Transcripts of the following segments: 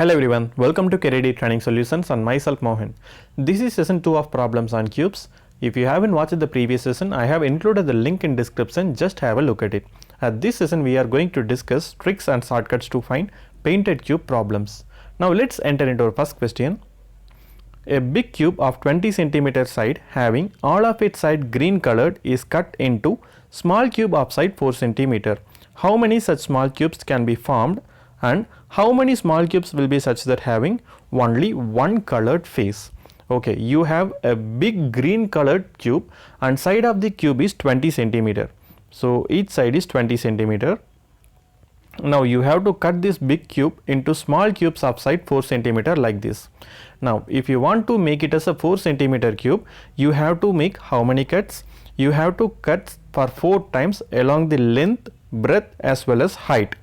Hello everyone, welcome to KRD Training Solutions and myself Mohan. This is session 2 of problems on cubes. If you haven't watched the previous session, I have included the link in description, just have a look at it. At this session we are going to discuss tricks and shortcuts to find painted cube problems. Now let's enter into our first question. A big cube of 20 cm side having all of its side green colored is cut into small cube of side 4 cm. How many such small cubes can be formed and how many small cubes will be such that having only one colored face? Okay, you have a big green colored cube and side of the cube is 20 cm. So each side is 20 cm. Now you have to cut this big cube into small cubes of side 4 cm like this. Now if you want to make it as a 4 cm cube, you have to make how many cuts? You have to cut for 4 times along the length, breadth as well as height.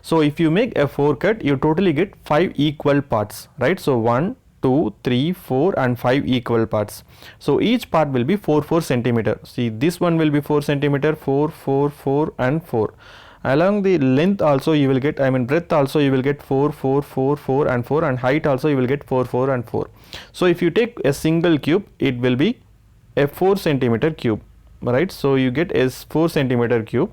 So if you make a 4 cut, you totally get 5 equal parts, right? So 1, 2, 3, 4 and 5 equal parts. So each part will be 4 cm. See, this one will be 4 cm, 4, 4, 4 and 4. Along the length also you will get, breadth also you will get 4, 4, 4, 4 and 4, and height also you will get 4, 4 and 4. So if you take a single cube, it will be a 4 cm cube, right? So you get a 4 cm cube.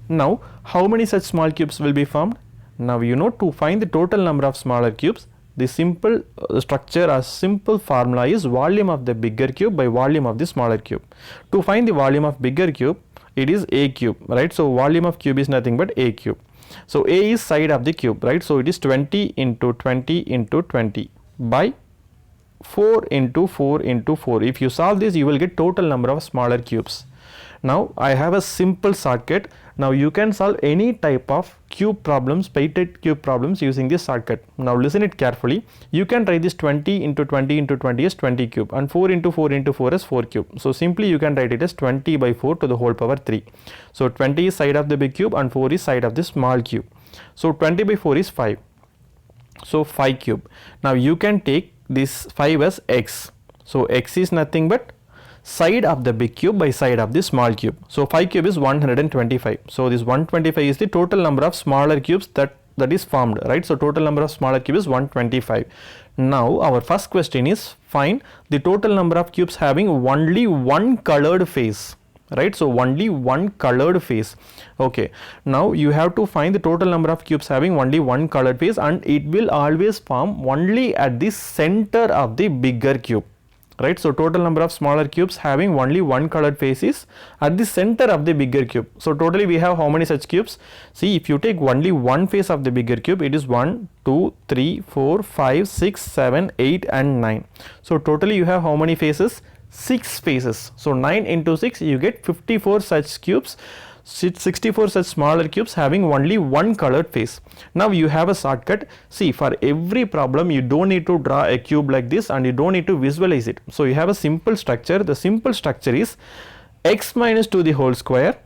Now how many such small cubes will be formed? Now you know, to find the total number of smaller cubes, the simple structure or simple formula is volume of the bigger cube by volume of the smaller cube. To find the volume of bigger cube, it is a cube, right? So volume of cube is nothing but a cube. So a is side of the cube, right? So it is 20 into 20 into 20 by 4 into 4 into 4. If you solve this, you will get total number of smaller cubes. Now I have a simple shortcut. Now you can solve any type of cube problems, painted cube problems using this shortcut. Now listen it carefully. You can write this 20 into 20 into 20 as 20 cube and 4 into 4 into 4 as 4 cube. So simply you can write it as 20 by 4 to the whole power 3. So 20 is side of the big cube and 4 is side of the small cube. So 20 by 4 is 5. So 5 cube. Now you can take this 5 as x. So x is nothing but side of the big cube by side of the small cube. So 5 cube is 125. So this 125 is the total number of smaller cubes that is formed, right? So total number of smaller cubes is 125. Now our first question is find the total number of cubes having only one colored face, right? So only one colored face. Okay, now you have to find the total number of cubes having only one colored face, and it will always form only at the center of the bigger cube, right? So total number of smaller cubes having only one colored face is at the center of the bigger cube. So totally we have how many such cubes? See, if you take only one face of the bigger cube, it is 1, 2, 3, 4, 5, 6, 7, 8 and 9. So totally you have how many faces? 6 faces. So 9 into 6, you get 54 such cubes, 64 such smaller cubes having only one colored face. Now you have a shortcut. See, for every problem you don't need to draw a cube like this and you don't need to visualize it. So you have a simple structure. The simple structure is x minus 2 the whole square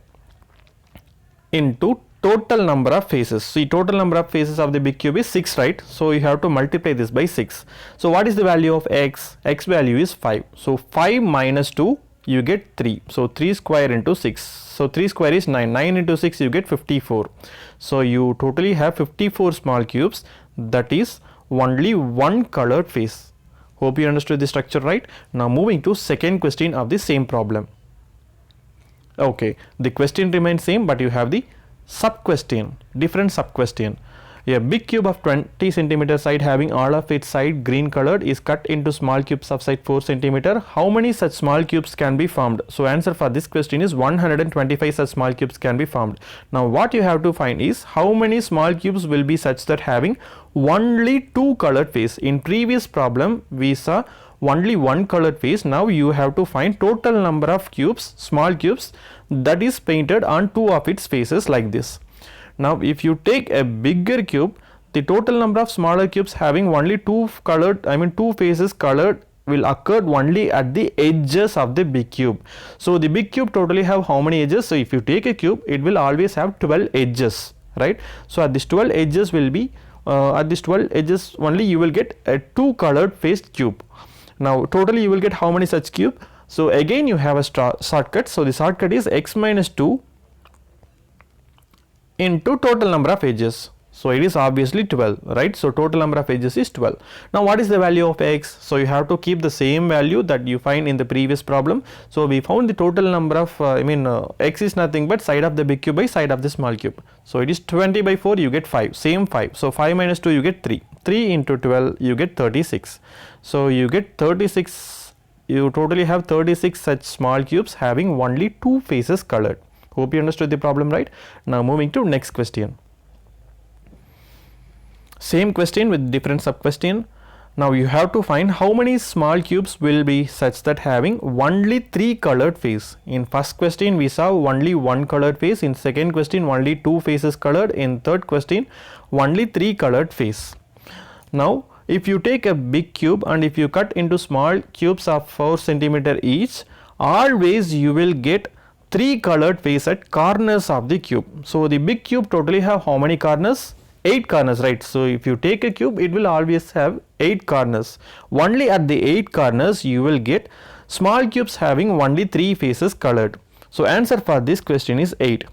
into total number of faces. See, total number of faces of the big cube is 6, right? So you have to multiply this by 6. So what is the value of x? X value is 5. So 5 minus 2, you get 3. So 3 square into 6. So 3 square is 9. 9 into 6, you get 54. So you totally have 54 small cubes, that is only one colored face. Hope you understood the structure, right? Now moving to second question of the same problem. Okay, the question remains same, but you have the sub question, different sub question. A big cube of 20 cm side having all of its side green colored is cut into small cubes of side 4 cm. How many such small cubes can be formed? So answer for this question is 125 such small cubes can be formed. Now what you have to find is how many small cubes will be such that having only two colored face. In previous problem we saw only one colored face. Now you have to find total number of cubes, small cubes, that is painted on two of its faces like this. Now if you take a bigger cube, the total number of smaller cubes having only two faces colored will occur only at the edges of the big cube. So the big cube totally have how many edges? So if you take a cube, it will always have 12 edges, right? So at this 12 edges will be at this 12 edges only you will get a two colored faced cube. Now totally you will get how many such cube? So again you have a shortcut. So the shortcut is x minus 2 into total number of edges. So it is obviously 12, right? So total number of edges is 12. Now what is the value of x? So you have to keep the same value that you find in the previous problem. So we found the total number of x is nothing but side of the big cube by side of the small cube. So it is 20 by 4, you get 5, same 5. So 5 minus 2, you get 3. 3 into 12, you get 36. So you get 36, you totally have 36 such small cubes having only 2 faces colored. Hope you understood the problem, right? Now moving to next question. Same question with different sub question. Now you have to find how many small cubes will be such that having only 3 colored face. In first question we saw only 1 colored face, in second question only 2 faces colored, in third question only 3 colored face. Now if you take a big cube and if you cut into small cubes of 4 cm each, always you will get 3 colored face at corners of the cube. So the big cube totally have how many corners? 8 corners, right? So if you take a cube, it will always have 8 corners. Only at the 8 corners you will get small cubes having only 3 faces colored. So answer for this question is 8.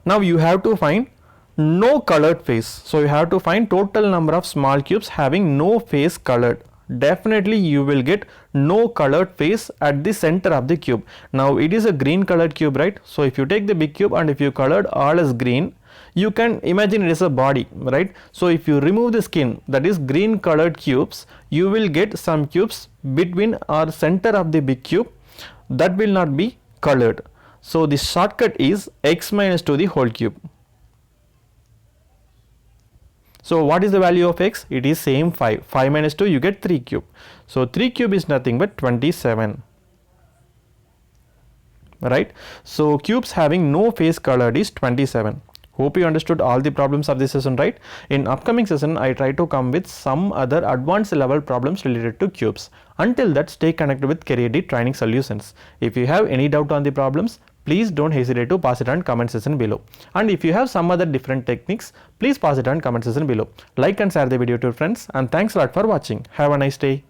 Now you have to find no colored face. So you have to find total number of small cubes having no face colored. Definitely you will get no colored face at the center of the cube. Now it is a green colored cube, right? So if you take the big cube and if you colored all as green, you can imagine it is a body, right? So if you remove the skin, that is green colored cubes, you will get some cubes between or center of the big cube that will not be colored. So the shortcut is x minus 2 the whole cube. So what is the value of x? It is same 5. 5 minus 2, you get 3 cube. So 3 cube is nothing but 27. Right? So cubes having no face colored is 27. Hope you understood all the problems of this session, right? In upcoming session, I try to come with some other advanced level problems related to cubes. Until that, stay connected with CareerD Training Solutions. If you have any doubt on the problems, please don't hesitate to pass it on comment section below. And if you have some other different techniques, please pass it on comment section below. Like and share the video to your friends, and thanks a lot for watching. Have a nice day.